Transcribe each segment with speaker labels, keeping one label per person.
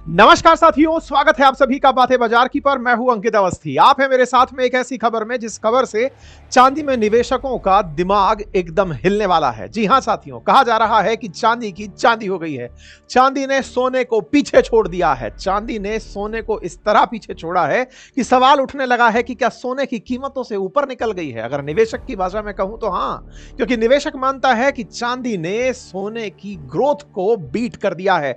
Speaker 1: नमस्कार साथियों, स्वागत है आप सभी का बातें बाजार की पर। मैं हूं अंकित अवस्थी। आप हैं मेरे साथ में एक ऐसी खबर में जिस खबर से चांदी में निवेशकों का दिमाग एकदम हिलने वाला है। जी हां साथियों, कहा जा रहा है कि चांदी की चांदी हो गई है। चांदी ने सोने को पीछे छोड़ दिया है। चांदी ने सोने को इस तरह पीछे छोड़ा है कि सवाल उठने लगा है कि क्या सोने की कीमतों से ऊपर निकल गई है। अगर निवेशक की भाषा में कहूं तो हां, क्योंकि निवेशक मानता है कि चांदी ने सोने की ग्रोथ को बीट कर दिया है।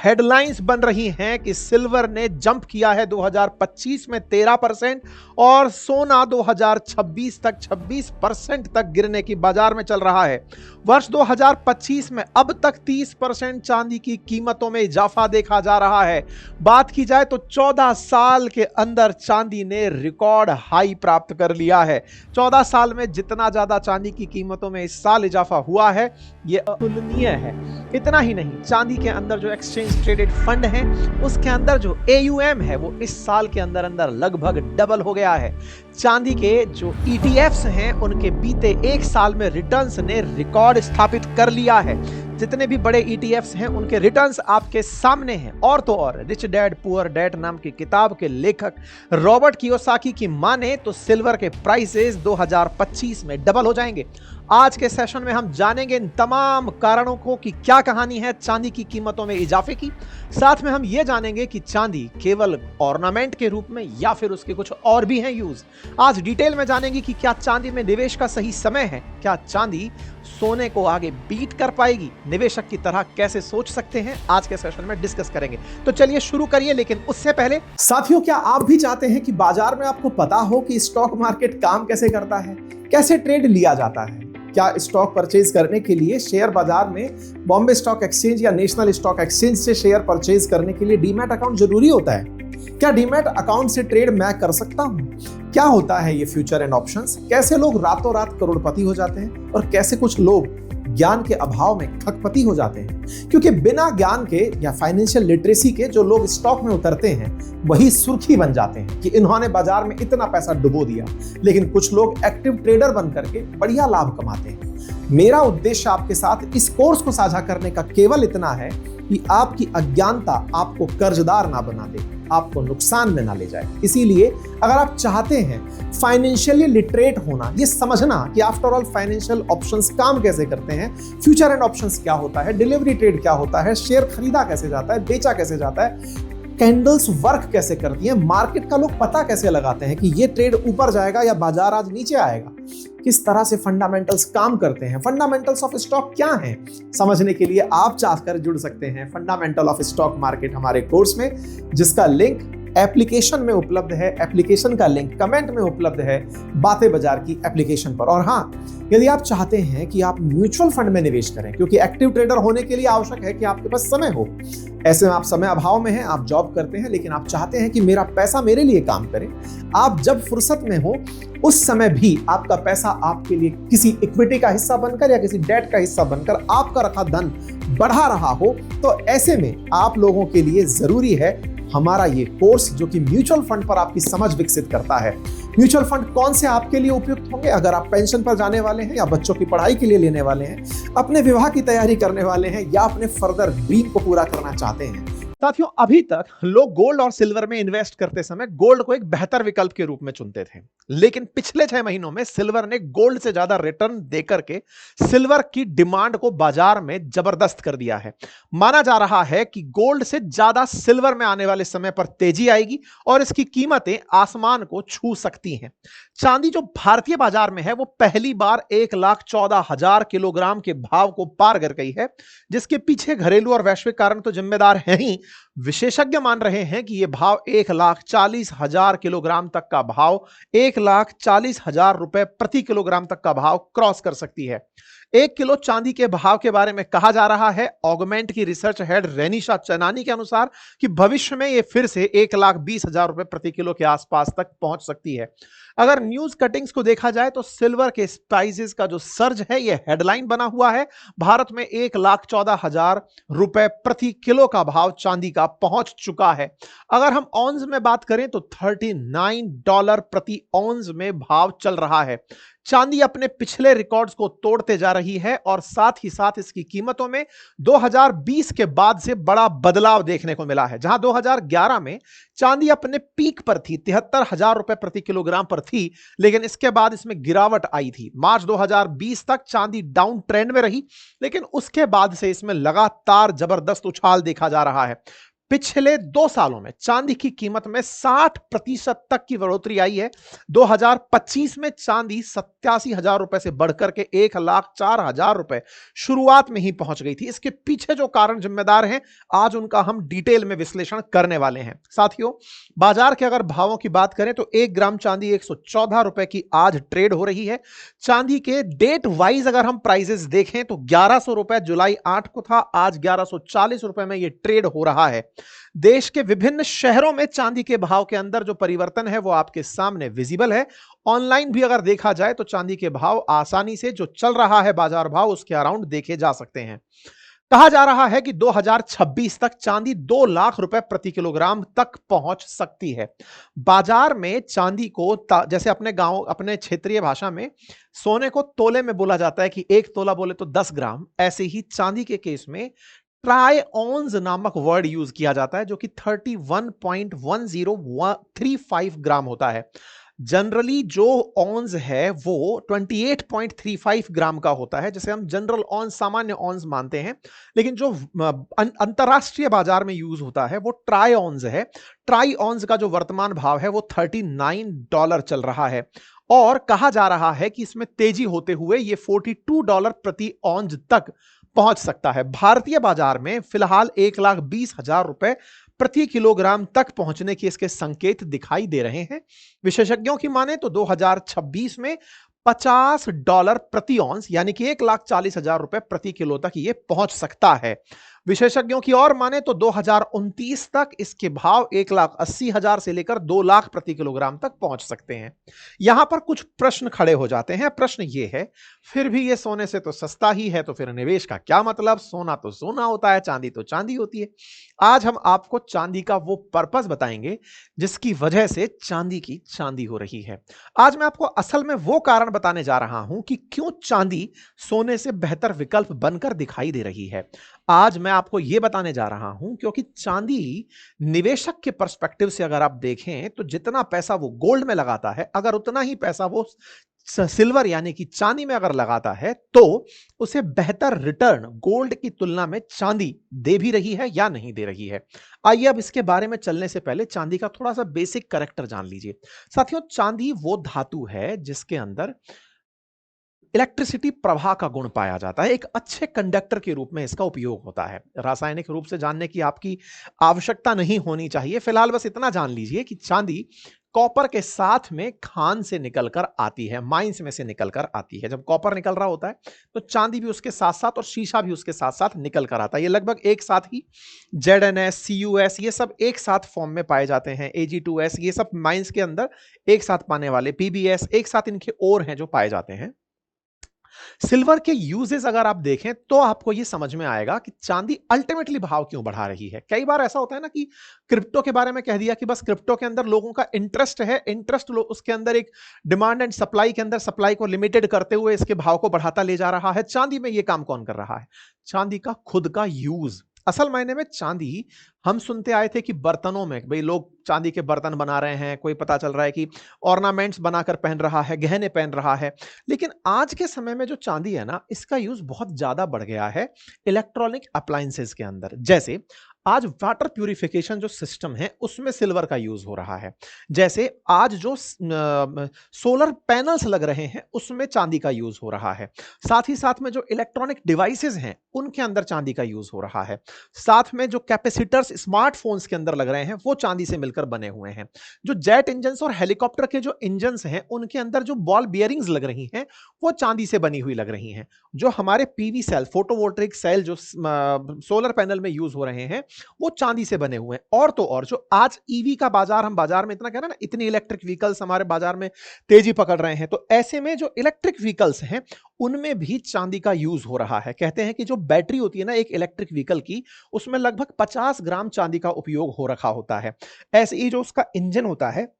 Speaker 1: हेडलाइंस बन रही हैं कि सिल्वर ने जंप किया है 2025 में 13% और सोना 2026 तक 26% तक गिरने की बाजार में चल रहा है। वर्ष 2025 में अब तक 30% चांदी की कीमतों में इजाफा देखा जा रहा है। बात की जाए तो 14 साल के अंदर चांदी ने रिकॉर्ड हाई प्राप्त कर लिया है। 14 साल में जितना ज्यादा चांदी की कीमतों में इस साल इजाफा हुआ है, यह अतुलनीय है। इतना ही नहीं, चांदी के अंदर जो एक्सचेंज ट्रेडेड फंड है उसके अंदर जो AUM है वो इस साल के अंदर अंदर लगभग डबल हो गया है। चांदी के जो ETFs हैं उनके बीते एक साल में रिटर्न्स ने रिकॉर्ड स्थापित कर लिया है। जितने भी बड़े ETFs हैं उनके रिटर्न्स आपके सामने हैं। और तो और, रिच डैड पुअर डैड नाम की किताब के लेखक रॉबर्ट कियोसाकी की माने तो सिल्वर के प्राइसेस 2025 में डबल हो जाएंगे। आज के सेशन में हम जानेंगे इन तमाम कारणों को कि क्या कहानी है चांदी की कीमतों में इजाफे की। साथ में हम यह जानेंगे कि चांदी केवल ऑर्नामेंट के रूप में या फिर उसके कुछ और भी हैं यूज। आज डिटेल में जानेंगे कि क्या चांदी में निवेश का सही समय है, क्या चांदी सोने को आगे बीट कर पाएगी, निवेशक की तरह कैसे सोच सकते हैं, आज के सेशन में डिस्कस करेंगे। तो चलिए शुरू करिए, लेकिन उससे पहले
Speaker 2: साथियों, क्या आप भी चाहते हैं कि बाजार में आपको पता हो कि स्टॉक मार्केट काम कैसे करता है, कैसे ट्रेड लिया जाता है? क्या स्टॉक परचेज करने के लिए शेयर बाजार में बॉम्बे स्टॉक एक्सचेंज या नेशनल स्टॉक एक्सचेंज से शेयर परचेज करने के लिए डीमैट अकाउंट जरूरी होता है? क्या डीमैट अकाउंट से ट्रेड मैं कर सकता हूं? क्या होता है ये फ्यूचर एंड ऑप्शंस? कैसे लोग रातों रात करोड़पति हो जाते हैं और कैसे कुछ लोग ज्ञान के अभाव में खकपति हो जाते हैं? क्योंकि बिना ज्ञान के या फाइनेंशियल लिटरेसी के जो लोग स्टॉक में उतरते हैं वही सुर्खी बन जाते हैं कि इन्होंने बाजार में इतना पैसा डुबो दिया। लेकिन कुछ लोग एक्टिव ट्रेडर बन करके बढ़िया लाभ कमाते हैं। मेरा उद्देश्य आपके साथ इस कोर्स को साझा करने का केवल इतना है कि आपकी अज्ञानता आपको कर्जदार ना बना दे, आपको नुकसान में ना ले जाए। इसीलिए अगर आप चाहते हैं फाइनेंशियली लिटरेट होना, ये समझना कि आफ्टर ऑल फाइनेंशियल ऑप्शंस काम कैसे करते हैं, फ्यूचर एंड ऑप्शंस क्या होता है, डिलीवरी ट्रेड क्या होता है, शेयर खरीदा कैसे जाता है, बेचा कैसे जाता है, कैंडल्स वर्क कैसे करती हैं, मार्केट का लोग पता कैसे लगाते हैं कि ये ट्रेड ऊपर जाएगा या बाजार आज नीचे आएगा, किस तरह से फंडामेंटल्स काम करते हैं, फंडामेंटल्स ऑफ स्टॉक क्या हैं, समझने के लिए आप चाहकर जुड़ सकते हैं फंडामेंटल ऑफ स्टॉक मार्केट हमारे कोर्स में, जिसका लिंक एप्लीकेशन में उपलब्ध है। एप्लीकेशन का लिंक कमेंट में उपलब्ध है, बातें बाजार की एप्लीकेशन पर। और हाँ, यदि आप चाहते हैं कि आप म्यूचुअल फंड में निवेश करें, क्योंकि एक्टिव ट्रेडर होने के लिए आवश्यक है कि आपके पास समय हो। ऐसे में आप समय अभाव में हैं, आप जॉब करते हैं, लेकिन आप चाहते हैं कि मेरा पैसा मेरे लिए काम करे। आप जब फुर्सत में हो उस समय भी आपका पैसा आपके लिए किसी इक्विटी का हिस्सा बनकर या किसी डेट का हिस्सा बनकर आपका रखा धन बढ़ा रहा हो, तो ऐसे में आप लोगों के लिए जरूरी है हमारा ये कोर्स, जो कि म्यूचुअल फंड पर आपकी समझ विकसित करता है। म्यूचुअल फंड कौन से आपके लिए उपयुक्त होंगे? अगर आप पेंशन पर जाने वाले हैं या बच्चों की पढ़ाई के लिए लेने वाले हैं, अपने विवाह की तैयारी करने वाले हैं या अपने फर्दर ड्रीम को पूरा करना चाहते हैं।
Speaker 1: साथियों, अभी तक लोग गोल्ड और सिल्वर में इन्वेस्ट करते समय गोल्ड को एक बेहतर विकल्प के रूप में चुनते थे, लेकिन पिछले 6 महीनों में सिल्वर ने गोल्ड से ज्यादा रिटर्न देकर के सिल्वर की डिमांड को बाजार में जबरदस्त कर दिया है। माना जा रहा है कि गोल्ड से ज्यादा सिल्वर में आने वाले समय पर तेजी आएगी और इसकी कीमतें आसमान को छू सकती हैं। चांदी जो भारतीय बाजार में है वो पहली बार 1,14,000 किलोग्राम के भाव को पार कर गई है, जिसके पीछे घरेलू और वैश्विक कारण तो जिम्मेदार हैं ही। विशेषज्ञ मान रहे हैं कि यह भाव 1,40,000 किलोग्राम तक का भाव, 1,40,000 रुपए प्रति किलोग्राम तक का भाव क्रॉस कर सकती है। 1 किलो चांदी के भाव के बारे में कहा जा रहा है, ऑगमेंट की रिसर्च हेड रेनिशा चनानी के अनुसार, कि भविष्य में यह फिर से 1,20,000 रुपए प्रति किलो के आसपास तक पहुंच सकती है। अगर न्यूज कटिंग्स को देखा जाए तो सिल्वर के प्राइसेस का जो सर्ज है यह हेडलाइन बना हुआ है। भारत में 1,14,000 रुपए प्रति किलो का भाव चांदी का पहुंच चुका है। अगर हम ऑन्स में बात करें तो $39 प्रति ऑन्स में भाव चल रहा है। चांदी अपने पिछले रिकॉर्ड्स को तोड़ते जा रही है और साथ ही साथ इसकी कीमतों में 2020 के बाद से बड़ा बदलाव देखने को मिला है। जहां 2011 में चांदी अपने पीक पर थी, 73,000 रुपए प्रति किलोग्राम पर थी, लेकिन इसके बाद इसमें गिरावट आई थी। मार्च 2020 तक चांदी डाउन ट्रेंड में रही, लेकिन उसके बाद से इसमें लगातार जबरदस्त उछाल देखा जा रहा है। पिछले 2 सालों में चांदी की कीमत में 60% तक की बढ़ोतरी आई है। 2025 में चांदी 87,000 रुपए से बढ़कर के 1,04,000 रुपए शुरुआत में ही पहुंच गई थी। इसके पीछे जो कारण जिम्मेदार हैं, आज उनका हम डिटेल में विश्लेषण करने वाले हैं। साथियों, बाजार के अगर भावों की बात करें तो 1 ग्राम चांदी 114 रुपए की आज ट्रेड हो रही है। चांदी के डेट वाइज अगर हम प्राइसेस देखें तो 1100 रुपए जुलाई 8 को था, आज 1140 रुपए में यह ट्रेड हो रहा है। देश के विभिन्न शहरों में चांदी के भाव के अंदर जो परिवर्तन है वो आपके सामने विजिबल है। ऑनलाइन भी अगर देखा जाए तो चांदी के भाव आसानी से जो चल रहा है बाजार भाव उसके अराउंड देखे जा सकते हैं। कहा जा रहा है कि 2026 तक चांदी 2 लाख रुपए प्रति किलोग्राम तक पहुंच सकती है। बाजार में चांदी को जैसे अपने गांव, अपने क्षेत्रीय भाषा में सोने को तोले में बोला जाता है कि 1 तोला बोले तो 10 ग्राम, ऐसे ही चांदी के केस में ट्राई ऑन्स नामक वर्ड यूज किया जाता है, जो कि 31.1035 ग्राम होता है। जनरली जो ऑन्स है वो 28.35 ग्राम का होता है, जिसे हम जनरल ऑन्स, सामान्य ऑन्स मानते हैं। लेकिन जो अंतरराष्ट्रीय बाजार में यूज होता है वो ट्राई ऑन्स है। ट्राई ऑन्स का जो वर्तमान भाव है वो $39 चल रहा है और कहा जा रहा है कि इसमें तेजी होते हुए ये $42 प्रति ऑन्स तक पहुंच सकता है। भारतीय बाजार में फिलहाल 1,20,000 रुपए प्रति किलोग्राम तक पहुंचने के इसके संकेत दिखाई दे रहे हैं। विशेषज्ञों की माने तो 2026 में $50 प्रति ऑन्स यानी कि 1,40,000 रुपए प्रति किलो तक ये पहुंच सकता है। विशेषज्ञों की और माने तो 2029 तक इसके भाव 1,80,000 से लेकर 2 लाख प्रति किलोग्राम तक पहुंच सकते हैं। यहां पर कुछ प्रश्न खड़े हो जाते हैं। प्रश्न ये है, फिर भी ये सोने से तो सस्ता ही है, तो फिर निवेश का क्या मतलब? सोना तो सोना होता है, चांदी तो चांदी होती है। आज हम आपको चांदी का वो पर्पस बताएंगे जिसकी वजह से चांदी की चांदी हो रही है। आज मैं आपको असल में वो कारण बताने जा रहा हूं कि क्यों चांदी सोने से बेहतर विकल्प बनकर दिखाई दे रही है। आज मैं आपको यह बताने जा रहा हूं क्योंकि चांदी निवेशक के पर्सपेक्टिव से अगर आप देखें तो जितना पैसा वो गोल्ड में लगाता है, अगर उतना ही पैसा वो सिल्वर यानी कि चांदी में अगर लगाता है तो उसे बेहतर रिटर्न गोल्ड की तुलना में चांदी दे भी रही है या नहीं दे रही है। आइए अब इसके बारे में चलने से पहले चांदी का थोड़ा सा बेसिक कैरेक्टर जान लीजिए। साथियों, चांदी वो धातु है जिसके अंदर इलेक्ट्रिसिटी प्रवाह का गुण पाया जाता है। एक अच्छे कंडक्टर के रूप में इसका उपयोग होता है। रासायनिक रूप से जानने की आपकी आवश्यकता नहीं होनी चाहिए। फिलहाल बस इतना जान लीजिए कि चांदी कॉपर के साथ में खान से निकलकर आती है, माइंस में से निकलकर आती है। जब कॉपर निकल रहा होता है तो चांदी भी उसके साथ साथ और शीशा भी उसके साथ साथ निकल कर आता है। ये लगभग एक साथ ही ZnS, CuS ये सब एक साथ फॉर्म में पाए जाते हैं। Ag2S ये सब माइंस के अंदर एक साथ पाने वाले, PbS एक साथ इनके और हैं जो पाए जाते हैं। सिल्वर के यूजेस अगर आप देखें तो आपको यह समझ में आएगा कि चांदी अल्टीमेटली भाव क्यों बढ़ा रही है। कई बार ऐसा होता है ना कि क्रिप्टो के बारे में कह दिया कि बस क्रिप्टो के अंदर लोगों का इंटरेस्ट है, इंटरेस्ट उसके अंदर एक डिमांड एंड सप्लाई के अंदर सप्लाई को लिमिटेड करते हुए इसके भाव को बढ़ाता ले जा रहा है। चांदी में यह काम कौन कर रहा है? चांदी का खुद का यूज। असल मायने में चांदी, हम सुनते आए थे कि बर्तनों में भाई लोग चांदी के बर्तन बना रहे हैं, कोई पता चल रहा है कि ऑर्नामेंट्स बनाकर पहन रहा है, गहने पहन रहा है। लेकिन आज के समय में जो चांदी है ना, इसका यूज बहुत ज्यादा बढ़ गया है इलेक्ट्रॉनिक अप्लायंसेस के अंदर। जैसे आज वाटर प्यूरिफिकेशन जो सिस्टम है उसमें सिल्वर का यूज हो रहा है। जैसे आज जो सोलर पैनल्स लग रहे हैं उसमें चांदी का यूज हो रहा है। साथ ही साथ में जो इलेक्ट्रॉनिक डिवाइसेस हैं उनके अंदर चांदी का यूज हो रहा है। साथ में जो कैपेसिटर्स स्मार्टफोन्स के अंदर लग रहे हैं वो चांदी से मिलकर बने हुए हैं। जो जेट इंजन और हेलीकॉप्टर के जो इंजन हैं उनके अंदर जो बॉल बियरिंग्स लग रही हैं वो चांदी से बनी हुई लग रही हैं। जो हमारे पीवी सेल, फोटोवोल्टेइक सेल जो सोलर पैनल में यूज हो रहे हैं वो चांदी से बने हुए हैं। और तो और जो आज ईवी का बाजार, हम बाजार में इतना कह रहे हैं ना, इतनी इलेक्ट्रिक व्हीकल्स हमारे बाजार में तेजी पकड़ रहे हैं, तो ऐसे में जो इलेक्ट्रिक व्हीकल्स हैं उनमें भी चांदी का यूज हो रहा है। कहते हैं कि जो बैटरी होती है ना एक इलेक्ट्रिक व्हीकल की, उसमें लगभग 50 ग्राम चांदी का उपयोग हो रखा होता है। ऐसे ही जो उसका इंजन होता है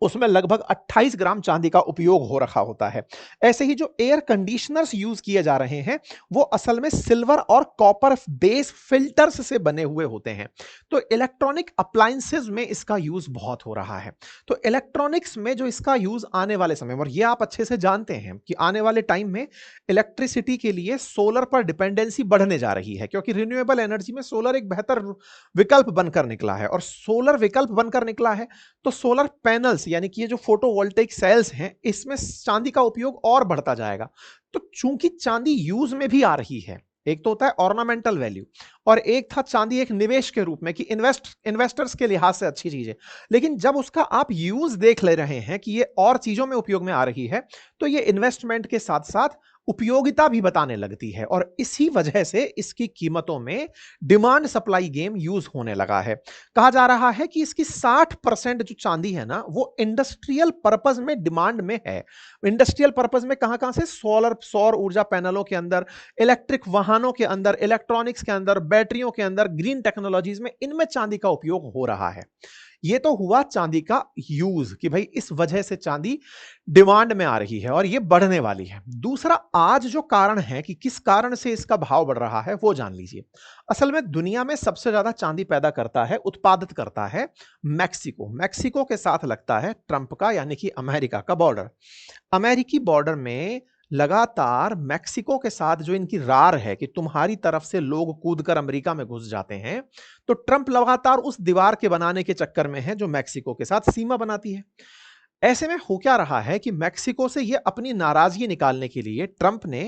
Speaker 1: उसमें लगभग 28 ग्राम चांदी का उपयोग हो रखा होता है। ऐसे ही जो एयर कंडीशनर्स यूज किए जा रहे हैं वो असल में सिल्वर और कॉपर बेस फिल्टर्स से बने हुए होते हैं। तो इलेक्ट्रॉनिक अप्लायंसेस में इसका यूज बहुत हो रहा है। तो इलेक्ट्रॉनिक्स में जो इसका यूज आने वाले समय, और ये आप अच्छे से जानते हैं कि आने वाले टाइम में इलेक्ट्रिसिटी के लिए सोलर पर डिपेंडेंसी बढ़ने जा रही है, क्योंकि रिन्यूएबल एनर्जी में सोलर एक बेहतर विकल्प बनकर निकला है। और सोलर विकल्प बनकर निकला है तो सोलर पैनल्स यानी कि ये जो फोटोवोल्टेइक सेल्स हैं इसमें चांदी का उपयोग और बढ़ता जाएगा। तो चूंकि चांदी यूज में भी आ रही है, एक तो होता है ऑर्नामेंटल वैल्यू और एक था चांदी एक निवेश के रूप में कि इन्वेस्टर्स के लिहाज से अच्छी चीज है, लेकिन जब उसका आप यूज देख ले रहे हैं कि ये और चीजों में उपयोग में आ रही है तो ये इन्वेस्टमेंट के साथ साथ उपयोगिता भी बताने लगती है। और इसी वजह से इसकी कीमतों में डिमांड सप्लाई गेम यूज होने लगा है। कहा जा रहा है कि इसकी 60% जो चांदी है ना वो इंडस्ट्रियल पर्पस में डिमांड में है। इंडस्ट्रियल पर्पस में कहां कहां से? सौर ऊर्जा पैनलों के अंदर, इलेक्ट्रिक वाहनों के अंदर, इलेक्ट्रॉनिक्स के अंदर, बैटरियों के अंदर, ग्रीन टेक्नोलॉजीज में, इनमें चांदी का उपयोग हो रहा है। ये तो हुआ चांदी का यूज कि भाई इस वजह से चांदी डिमांड में आ रही है और ये बढ़ने वाली है। दूसरा आज जो कारण है कि किस कारण से इसका भाव बढ़ रहा है वो जान लीजिए। असल में दुनिया में सबसे ज्यादा चांदी पैदा करता है, उत्पादित करता है मैक्सिको। मैक्सिको के साथ लगता है ट्रंप का यानी कि अमेरिका का बॉर्डर। अमेरिकी बॉर्डर में लगातार मैक्सिको के साथ जो इनकी रार है कि तुम्हारी तरफ से लोग कूदकर अमेरिका में घुस जाते हैं, तो ट्रंप लगातार उस दीवार के बनाने के चक्कर में है जो मैक्सिको के साथ सीमा बनाती है। ऐसे में हो क्या रहा है कि मैक्सिको से यह अपनी नाराजगी निकालने के लिए ट्रंप ने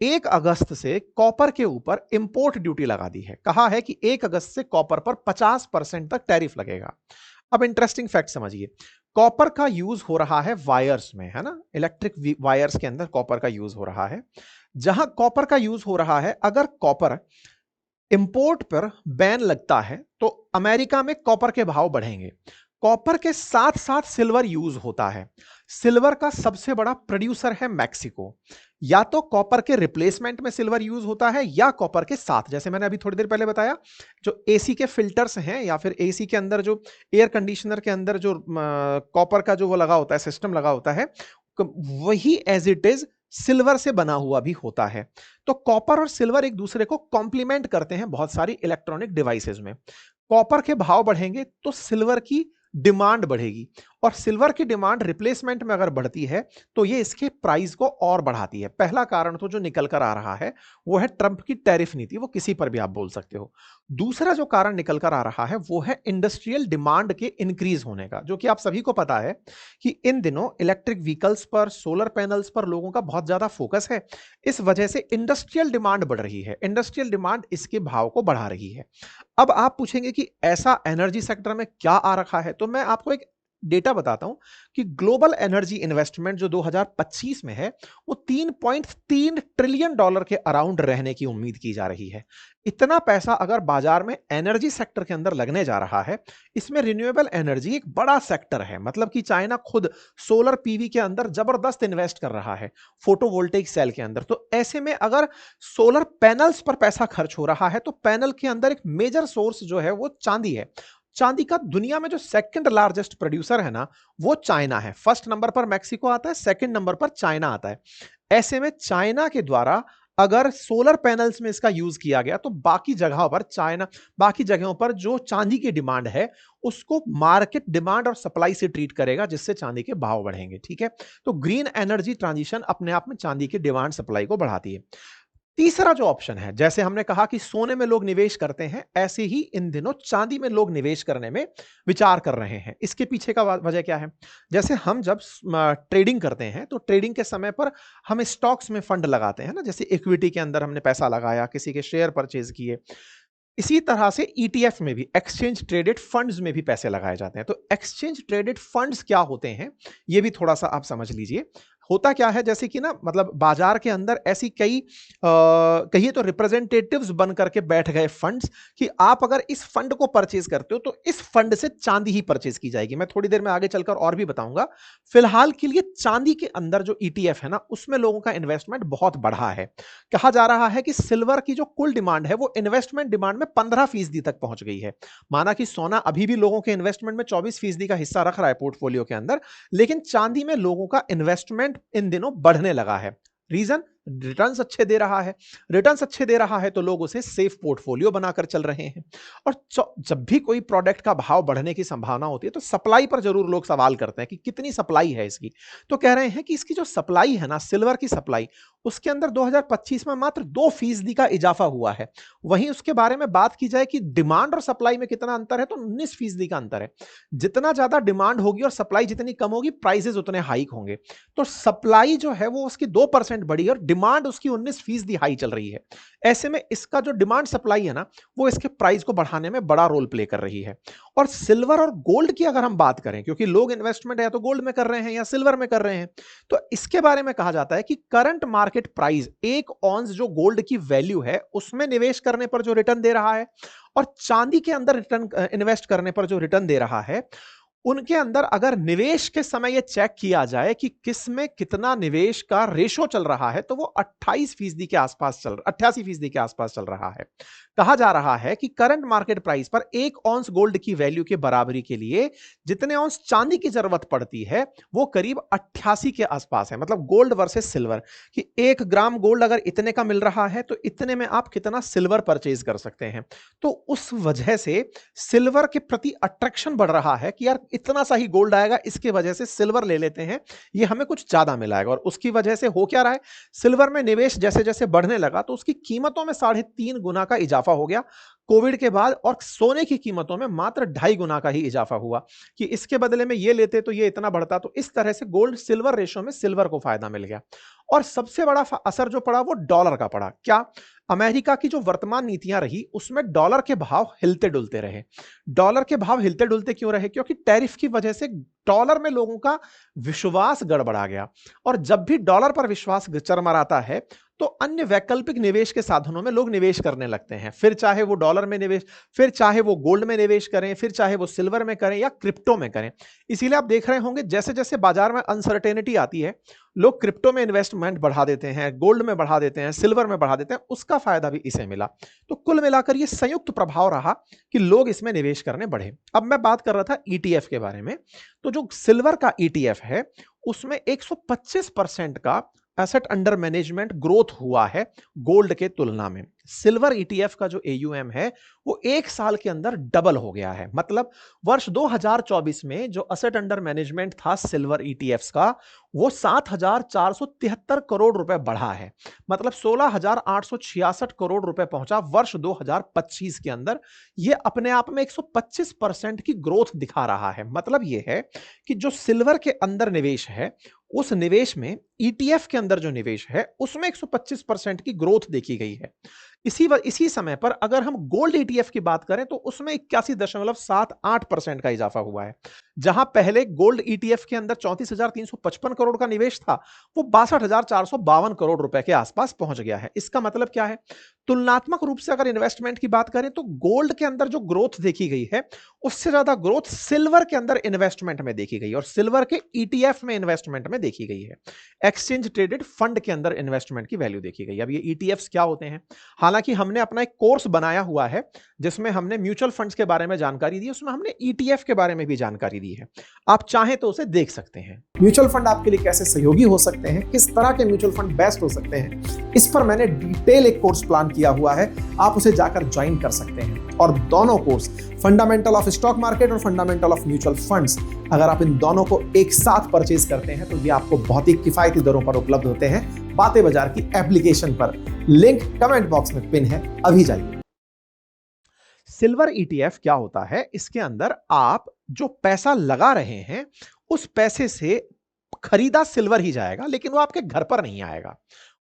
Speaker 1: 1 अगस्त से कॉपर के ऊपर इंपोर्ट ड्यूटी लगा दी है। कहा है कि 1 अगस्त से कॉपर पर 50% तक टैरिफ लगेगा। अब इंटरेस्टिंग फैक्ट समझिए, कॉपर का यूज हो रहा है वायर्स में, है ना, इलेक्ट्रिक वायर्स के अंदर कॉपर का यूज हो रहा है। जहां कॉपर का यूज हो रहा है, अगर कॉपर इंपोर्ट पर बैन लगता है तो अमेरिका में कॉपर के भाव बढ़ेंगे। कॉपर के साथ साथ सिल्वर यूज होता है। सिल्वर का सबसे बड़ा प्रोड्यूसर है मैक्सिको। या तो कॉपर के रिप्लेसमेंट में सिल्वर यूज होता है या कॉपर के साथ, जैसे मैंने अभी थोड़ी देर पहले बताया, जो एसी के फिल्टर्स हैं या फिर एसी के अंदर जो एयर कंडीशनर के अंदर जो कॉपर का जो वो लगा होता है, सिस्टम लगा होता है, वही एज इट इज सिल्वर से बना हुआ भी होता है। तो कॉपर और सिल्वर एक दूसरे को कॉम्प्लीमेंट करते हैं बहुत सारी इलेक्ट्रॉनिक डिवाइसेस में। कॉपर के भाव बढ़ेंगे तो सिल्वर की डिमांड बढ़ेगी, और सिल्वर की डिमांड रिप्लेसमेंट में अगर बढ़ती है तो ये इसके प्राइस को और बढ़ाती है। पहला कारण तो जो निकल कर आ रहा है वो है ट्रंप की टैरिफ नीति, वो किसी पर भी आप बोल सकते हो। दूसरा जो कारण निकल कर आ रहा है वो है इंडस्ट्रियल डिमांड के इंक्रीज होने का, जो कि आप सभी को पता है कि इन दिनों इलेक्ट्रिक व्हीकल्स पर, सोलर पैनल्स पर लोगों का बहुत ज्यादा फोकस है। इस वजह से इंडस्ट्रियल डिमांड बढ़ रही है। इंडस्ट्रियल डिमांड इसके भाव को बढ़ा रही है। अब आप पूछेंगे कि ऐसा एनर्जी सेक्टर में क्या आ रखा है, तो मैं आपको एक डेटा बताता हूं कि ग्लोबल एनर्जी इन्वेस्टमेंट जो 2025 में है वो $3.3 ट्रिलियन के अराउंड रहने की उम्मीद की जा रही है। इतना पैसा अगर बाजार में एनर्जी सेक्टर के अंदर लगने जा रहा है, इसमें रिन्यूएबल एनर्जी एक बड़ा सेक्टर है। मतलब कि चाइना खुद सोलर पीवी के अंदर जबरदस्त इन्वेस्ट कर रहा है, फोटोवोल्टेइक सेल के अंदर। तो ऐसे में अगर सोलर पैनल्स पर पैसा खर्च हो रहा है तो पैनल के अंदर एक मेजर सोर्स जो है वो चांदी है। चांदी का दुनिया में जो सेकंड लार्जेस्ट प्रोड्यूसर है ना वो चाइना है। फर्स्ट नंबर पर मैक्सिको आता है, सेकंड नंबर पर चाइना आता है। ऐसे में चाइना के द्वारा अगर सोलर पैनल्स में इसका यूज किया गया तो बाकी जगहों पर जो चांदी की डिमांड है उसको मार्केट डिमांड और सप्लाई से ट्रीट करेगा, जिससे चांदी के भाव बढ़ेंगे। ठीक है, तो ग्रीन एनर्जी ट्रांजिशन अपने आप में चांदी की डिमांड सप्लाई को बढ़ाती है। तीसरा जो ऑप्शन है, जैसे हमने कहा कि सोने में लोग निवेश करते हैं, ऐसे ही इन दिनों चांदी में लोग निवेश करने में विचार कर रहे हैं। इसके पीछे का वजह क्या है? जैसे हम जब ट्रेडिंग करते हैं तो ट्रेडिंग के समय पर हम स्टॉक्स में फंड लगाते हैं ना, जैसे इक्विटी के अंदर हमने पैसा लगाया, किसी के शेयर परचेज किए। इसी तरह से ईटीएफ में भी, एक्सचेंज ट्रेडेड फंड्स में भी पैसे लगाए जाते हैं। तो एक्सचेंज ट्रेडेड फंड्स क्या होते हैं ये भी थोड़ा सा आप समझ लीजिए। होता क्या है, जैसे कि ना मतलब बाजार के अंदर ऐसी कई कहिए तो रिप्रेजेंटेटिव्स बन करके बैठ गए फंड्स कि आप अगर इस फंड को परचेज करते हो तो इस फंड से चांदी ही परचेज की जाएगी। मैं थोड़ी देर में आगे चलकर और भी बताऊंगा। फिलहाल के लिए चांदी के अंदर जो ईटीएफ है ना, उसमें लोगों का इन्वेस्टमेंट बहुत बढ़ा है। कहा जा रहा है कि सिल्वर की जो कुल डिमांड है वो इन्वेस्टमेंट डिमांड में 15% तक पहुंच गई है। माना कि सोना अभी भी लोगों के इन्वेस्टमेंट में 24% का हिस्सा रख रहा है पोर्टफोलियो के अंदर, लेकिन चांदी में लोगों का इन्वेस्टमेंट इन दिनों बढ़ने लगा है। रीजन, रिटर्न्स अच्छे दे रहा है। रिटर्न्स अच्छे दे रहा है तो लोग उसे सेफ पोर्टफोलियो बनाकर चल रहे हैं। और जब भी कोई प्रोडक्ट का भाव बढ़ने की संभावना होती है तो सप्लाई पर जरूर लोग सवाल करते हैं कि कितनी सप्लाई है इसकी। तो कह रहे हैं कि इसकी जो सप्लाई है ना, सिल्वर की सप्लाई, उसके अंदर 2025 में मात्र 2% का इजाफा हुआ है। वहीं उसके बारे में बात की जाए कि डिमांड और सप्लाई में कितना अंतर है, तो 19% का अंतर है। जितना ज्यादा डिमांड होगी और सप्लाई जितनी कम होगी, प्राइसेस उतने हाइक होंगे। तो सप्लाई जो है वो उसकी 2% बढ़ी और डिमांड उसकी 19% हाई चल रही है। ऐसे में इसका जो डिमांड सप्लाई है ना, वो इसके प्राइस को बढ़ाने में बड़ा रोल प्ले कर रही है। और सिल्वर और गोल्ड की अगर हम बात करें, क्योंकि लोग इन्वेस्टमेंट या तो गोल्ड में कर रहे हैं या सिल्वर में कर रहे हैं, तो इसके बारे में कहा जाता है कि करंट मार्केट प्राइस, एक ऑन्स जो गोल्ड की वैल्यू है उसमें निवेश करने पर जो रिटर्न दे रहा है और चांदी के अंदर रिटर्न इन्वेस्ट करने पर जो रिटर्न दे रहा है, उनके अंदर अगर निवेश के समय यह चेक किया जाए कि किस में कितना निवेश का रेशो चल रहा है, तो वो 88% के आसपास 88% के आसपास चल रहा है। कहा जा रहा है कि करंट मार्केट प्राइस पर एक ऑन्स गोल्ड की वैल्यू के बराबरी के लिए जितने ऑन्स चांदी की जरूरत पड़ती है वो करीब 88 के आसपास है। मतलब गोल्ड वर्सेस सिल्वर, कि 1 ग्राम गोल्ड अगर इतने का मिल रहा है तो इतने में आप कितना सिल्वर परचेज कर सकते हैं। तो उस वजह से सिल्वर के प्रति अट्रैक्शन बढ़ रहा है कि यार इतना सा ही गोल्ड आएगा, इसके वजह से सिल्वर ले लेते हैं, ये हमें कुछ ज्यादा मिलाएगा। और उसकी वजह से हो क्या रहा है, सिल्वर में निवेश जैसे जैसे बढ़ने लगा तो उसकी कीमतों में 3.5 गुना का इजाफा हो गया कोविड के बाद। और सोने की कीमतों में मात्र 2.5 गुना का ही इजाफा हुआ कि इसके बदले में ये लेते तो ये इतना बढ़ता। तो इस तरह से गोल्ड सिल्वर रेशो में सिल्वर को फायदा मिल गया। और सबसे बड़ा असर जो पड़ा वो डॉलर का पड़ा। क्या, अमेरिका की जो वर्तमान नीतियां रही उसमें डॉलर के भाव हिलते डुलते रहे। डॉलर के भाव हिलते डुलते क्यों रहे? क्योंकि टैरिफ की वजह से डॉलर में लोगों का विश्वास गड़बड़ा गया। और जब भी डॉलर पर विश्वास चरमराता है तो अन्य वैकल्पिक निवेश के साधनों में लोग निवेश करने लगते हैं। फिर चाहे वो डॉलर में निवेश, फिर चाहे वो गोल्ड में निवेश करें, फिर चाहे वो सिल्वर में करें या क्रिप्टो में करें। इसीलिए आप देख रहे होंगे जैसे जैसे बाजार में अनसर्टेनिटी आती है, लोग क्रिप्टो में इन्वेस्टमेंट बढ़ा देते हैं, गोल्ड में बढ़ा देते हैं, सिल्वर में बढ़ा देते हैं। उसका फायदा भी इसे मिला। तो कुल मिलाकर ये संयुक्त प्रभाव रहा कि लोग इसमें निवेश करने बढ़े। अब मैं बात कर रहा था ईटीएफ के बारे में। तो जो सिल्वर का ईटीएफ है उसमें 125% का एसेट अंडर मैनेजमेंट ग्रोथ हुआ है गोल्ड के तुलना में। सिल्वर ईटीएफ का जो एयूएम है वो 1 साल के अंदर डबल हो गया है। मतलब वर्ष 2024 में जो एसेट अंडर मैनेजमेंट था सिल्वर ईटीएफ्स का, वो 7,473 करोड़ रुपए बढ़ा है। मतलब 16,866 करोड़ रुपए पहुंचा वर्ष 2025 के अंदर। ये अपने आप में 125% की ग्रोथ दिखा रहा है। मतलब ये है कि जो सिल्वर के अंदर निवेश है, उस निवेश में ईटीएफ के अंदर जो निवेश है उसमें 125% की ग्रोथ देखी गई है। इसी समय पर अगर हम गोल्ड ईटीएफ की बात करें तो उसमें 81.78% का इजाफा हुआ है। जहां पहले गोल्ड ईटीएफ के अंदर 34,355 करोड़ का निवेश था, वो 62,452 करोड़ रुपए के आसपास पहुंच गया है। इसका मतलब क्या है, तुलनात्मक रूप से अगर इन्वेस्टमेंट की बात करें तो गोल्ड के अंदर जो ग्रोथ देखी गई है उससे ज्यादा ग्रोथ सिल्वर के अंदर इन्वेस्टमेंट में देखी गई और सिल्वर के ईटीएफ में इन्वेस्टमेंट में देखी गई है। एक्सचेंज ट्रेडेड फंड के अंदर इन्वेस्टमेंट की वैल्यू देखी गई। अब ये ईटीएफ्स क्या होते हैं, हालांकि हमने अपना एक कोर्स बनाया हुआ है जिसमें हमने म्यूचुअल फंड्स के बारे में जानकारी दी, उसमें हमने ईटीएफ के बारे में भी जानकारी दी है। आप चाहें तो उसे देख सकते हैं।
Speaker 2: म्यूचुअल फंड आपके लिए कैसे सहयोगी हो सकते हैं, किस तरह के म्यूचुअल फंड बेस्ट हो सकते हैं, इस पर मैंने डिटेल एक कोर्स प्लान किया हुआ है। आप उसे जाकर ज्वाइन कर सकते हैं। और दोनों course, fundamental of stock market और फंडामेंटल ऑफ म्यूचुअल फंड्स, अगर आप इन दोनों को एक साथ परचेज करते हैं तो ये आपको बहुत ही किफायती दरों पर उपलब्ध होते हैं बातें बाजार की एप्लीकेशन पर। लिंक कमेंट बॉक्स में पिन है, अभी जाइए।
Speaker 1: सिल्वर ईटीएफ क्या होता है, इसके अंदर आप जो पैसा लगा रहे हैं उस पैसे से खरीदा सिल्वर ही जाएगा, लेकिन वो आपके घर पर नहीं आएगा,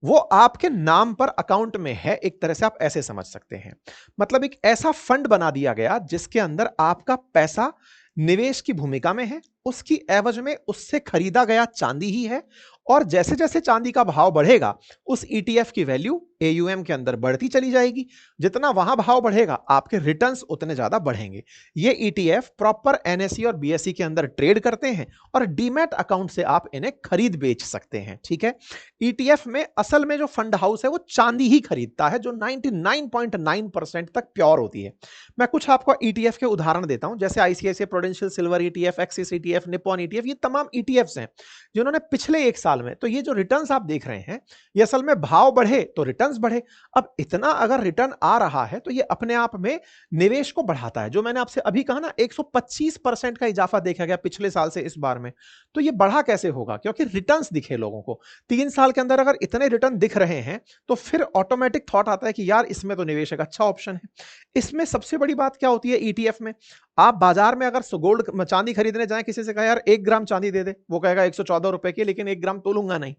Speaker 1: वो आपके नाम पर अकाउंट में है। एक तरह से आप ऐसे समझ सकते हैं। मतलब एक ऐसा फंड बना दिया गया जिसके अंदर आपका पैसा निवेश की भूमिका में है, उसकी एवज में उससे खरीदा गया चांदी ही है, और जैसे जैसे चांदी का भाव बढ़ेगा उस ईटीएफ की वैल्यू एयूएम के अंदर बढ़ती चली जाएगी। जितना वहां भाव बढ़ेगा आपके रिटर्न्स उतने ज्यादा बढ़ेंगे। ये ईटीएफ प्रॉपर एनएसई और बीएसई के अंदर ट्रेड करते हैं और डीमैट अकाउंट से आप इन्हें खरीद बेच सकते हैं। ठीक है, ईटीएफ में असल में जो फंड हाउस है वो चांदी ही खरीदता है, जो 99.9% तक प्योर होती है। मैं कुछ आपको ईटीएफ के उदाहरण देता हूं, जैसे ICICI prudential silver ETF, axis ETF, Nippon ETF, ये तमाम ईटीएफ्स हैं जिन्होंने पिछले एक साल में, तो ये जो रिटर्न्स आप देख रहे हैं ये असल में भाव बढ़े तो रिटर्न्स बढ़े। अब इतना अगर रिटर्न आ रहा है तो ये अपने आप में निवेश को बढ़ाता है। जो मैंने आपसे अभी कहा ना 125% का इजाफा देखा गया पिछले साल से इस बार में, तो ये बढ़ा कैसे होगा? क्योंकि रिटर्न्स दिखे लोगों को। 3 साल के अंदर अगर इतने रिटर्न दिख रहे हैं तो फिर ऑटोमेटिक थॉट आता है कि यार इसमें तो निवेश एक अच्छा ऑप्शन है। इसमें सबसे बड़ी बात क्या होती है ईटीएफ में, आप बाजार में अगर गोल्ड चांदी खरीदने जाएं, किसी से कहा यार 1 ग्राम चांदी दे दे, वो कहेगा 114 रुपए की, लेकिन 1 ग्राम तोलूंगा नहीं।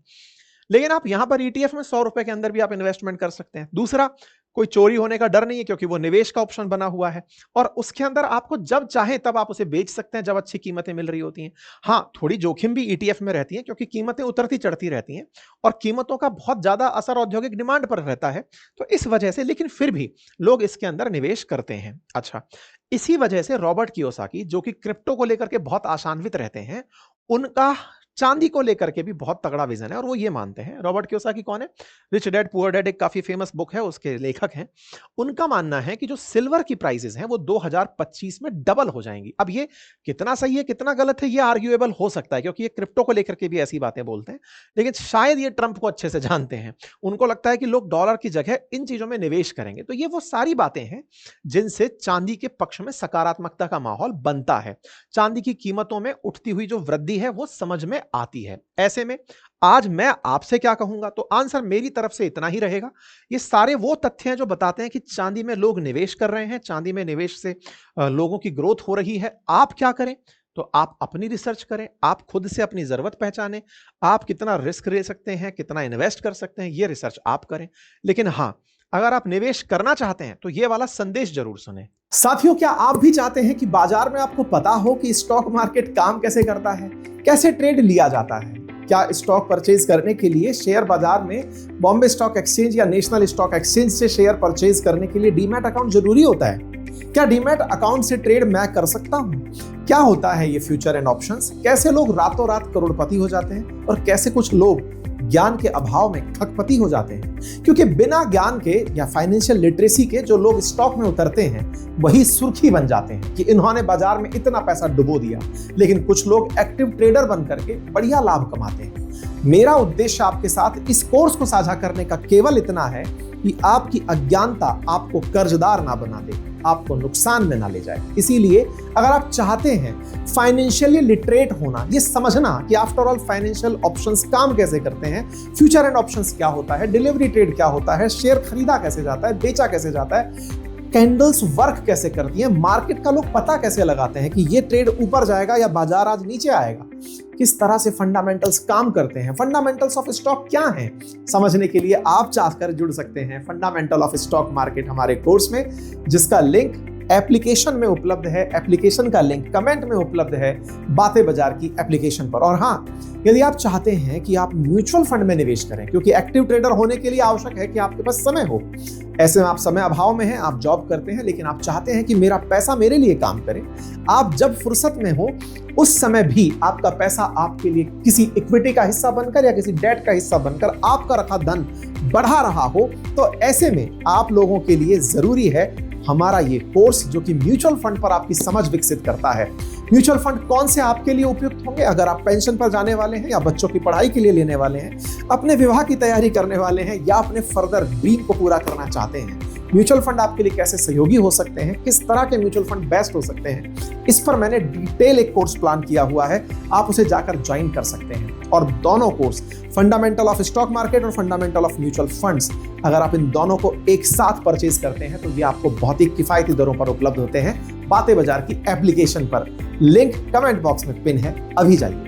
Speaker 1: लेकिन आप यहां पर ईटीएफ में 100 रुपए के अंदर भी आप इन्वेस्टमेंट कर सकते हैं। दूसरा, कोई चोरी होने का डर नहीं है क्योंकि वो निवेश का ऑप्शन बना हुआ है, और उसके अंदर आपको जब चाहे तब आप उसे बेच सकते हैं जब अच्छी कीमतें मिल रही होती हैं। हाँ, थोड़ी जोखिम भी ईटीएफ में रहती है क्योंकि कीमतें उतरती चढ़ती रहती हैं और कीमतों का बहुत ज्यादा असर औद्योगिक डिमांड पर रहता है, तो इस वजह से, लेकिन फिर भी लोग इसके अंदर निवेश करते हैं। अच्छा, इसी वजह से रॉबर्ट कियोसाकी, जो कि क्रिप्टो को लेकर के बहुत आशान्वित रहते हैं, उनका चांदी को लेकर के भी बहुत तगड़ा विजन है और वो ये मानते हैं। रॉबर्ट कियोसाकी कौन है? रिच डैड पुअर डैड एक काफी फेमस बुक है, उसके लेखक हैं। उनका मानना है कि जो सिल्वर की प्राइसेस हैं वो 2025 में डबल हो जाएंगी। अब ये कितना सही है कितना गलत है ये आर्ग्यूएबल हो सकता है, क्योंकि ये क्रिप्टो को लेकर के भी ऐसी बातें बोलते हैं, लेकिन शायद ये ट्रंप को अच्छे से जानते हैं। उनको लगता है कि लोग डॉलर की जगह इन चीजों में निवेश करेंगे। तो ये वो सारी बातें हैं जिनसे चांदी के पक्ष में सकारात्मकता का माहौल बनता है। चांदी की कीमतों में उठती हुई जो वृद्धि है वो समझ में आती है। ऐसे में आज मैं आपसे क्या कहूंगा, तो आंसर मेरी तरफ से इतना ही रहेगा। ये सारे वो तथ्य हैं जो बताते हैं कि चांदी में लोग निवेश कर रहे हैं, चांदी में निवेश से लोगों की ग्रोथ हो रही है। आप क्या करें? तो आप अपनी रिसर्च करें, आप खुद से अपनी जरूरत पहचानें, आप कितना रिस्क ले सकते हैं, कितना इन्वेस्ट कर सकते हैं, ये रिसर्च आप करें। लेकिन हाँ, अगर आप निवेश करना चाहते हैं तो ये वाला संदेश जरूर सुने।
Speaker 2: साथियों, क्या आप भी चाहते हैं कि बाजार में आपको पता हो कि स्टॉक मार्केट काम कैसे करता है, कैसे ट्रेड लिया जाता है? क्या स्टॉक परचेज करने के लिए शेयर बाजार में बॉम्बे स्टॉक एक्सचेंज या नेशनल स्टॉक एक्सचेंज से शेयर परचेज करने के लिए डीमैट अकाउंट जरूरी होता है? क्या डीमैट अकाउंट से ट्रेड मैं कर सकता हूं? क्या होता है ये फ्यूचर एंड ऑप्शंस? कैसे लोग रातों रात करोड़पति हो जाते हैं और कैसे कुछ लोग ज्ञान के अभाव में खकपति हो जाते हैं? क्योंकि बिना ज्ञान के या फाइनेंशियल लिटरेसी के जो लोग स्टॉक में उतरते हैं वही सुर्खी बन जाते हैं कि इन्होंने बाजार में इतना पैसा डुबो दिया, लेकिन कुछ लोग एक्टिव ट्रेडर बन करके बढ़िया लाभ कमाते हैं। मेरा उद्देश्य आपके साथ इस कोर्स को साझा करने का केवल इतना है कि आपकी अज्ञानता आपको कर्जदार ना बना दे, आपको नुकसान में ना ले जाए। इसीलिए अगर आप चाहते हैं फाइनेंशियली लिटरेट होना, ये समझना कि आफ्टर ऑल फाइनेंशियल ऑप्शंस काम कैसे करते हैं, फ्यूचर एंड ऑप्शंस क्या होता है, डिलीवरी ट्रेड क्या होता है, शेयर खरीदा कैसे जाता है, बेचा कैसे जाता है, कैंडल्स वर्क कैसे करती हैं, मार्केट का लोग पता कैसे लगाते हैं कि ये ट्रेड ऊपर जाएगा या बाजार आज नीचे आएगा, किस तरह से फंडामेंटल्स काम करते हैं, फंडामेंटल्स ऑफ स्टॉक क्या हैं, समझने के लिए आप चाहकर जुड़ सकते हैं फंडामेंटल ऑफ स्टॉक मार्केट हमारे कोर्स में, जिसका लिंक एप्लीकेशन में उपलब्ध है। एप्लीकेशन का लिंक कमेंट में उपलब्ध है बातें बाजार की एप्लीकेशन पर। और हाँ, यदि आप चाहते हैं कि आप म्यूचुअल फंड में निवेश करें, क्योंकि एक्टिव ट्रेडर होने के लिए आवश्यक है कि आपके पास समय हो। ऐसे में आप समय अभाव में हैं, आप जॉब करते हैं, लेकिन आप चाहते हैं कि मेरा पैसा मेरे लिए काम करे। आप जब फुर्सत में हो उस समय भी आपका पैसा आपके लिए किसी इक्विटी का हिस्सा बनकर या किसी डेट का हिस्सा बनकर आपका रखा धन बढ़ा रहा हो, तो ऐसे में आप लोगों के लिए जरूरी है हमारा ये कोर्स, जो कि म्यूचुअल फंड पर आपकी समझ विकसित करता है। म्यूचुअल फंड कौन से आपके लिए उपयुक्त होंगे? अगर आप पेंशन पर जाने वाले हैं या बच्चों की पढ़ाई के लिए लेने वाले हैं, अपने विवाह की तैयारी करने वाले हैं या अपने फर्दर ड्रीम को पूरा करना चाहते हैं, म्यूचुअल फंड आपके लिए कैसे सहयोगी हो सकते हैं, किस तरह के म्यूचुअल फंड बेस्ट हो सकते हैं, इस पर मैंने डिटेल एक कोर्स प्लान किया हुआ है। आप उसे जाकर ज्वाइन कर सकते हैं। और दोनों course, fundamental of stock market और फंडामेंटल ऑफ म्यूचुअल फंड्स, अगर आप इन दोनों को एक साथ परचेज करते हैं तो ये आपको बहुत ही किफायती दरों पर उपलब्ध होते हैं बातें बाजार की एप्लीकेशन पर। लिंक कमेंट बॉक्स में पिन है, अभी जाइए।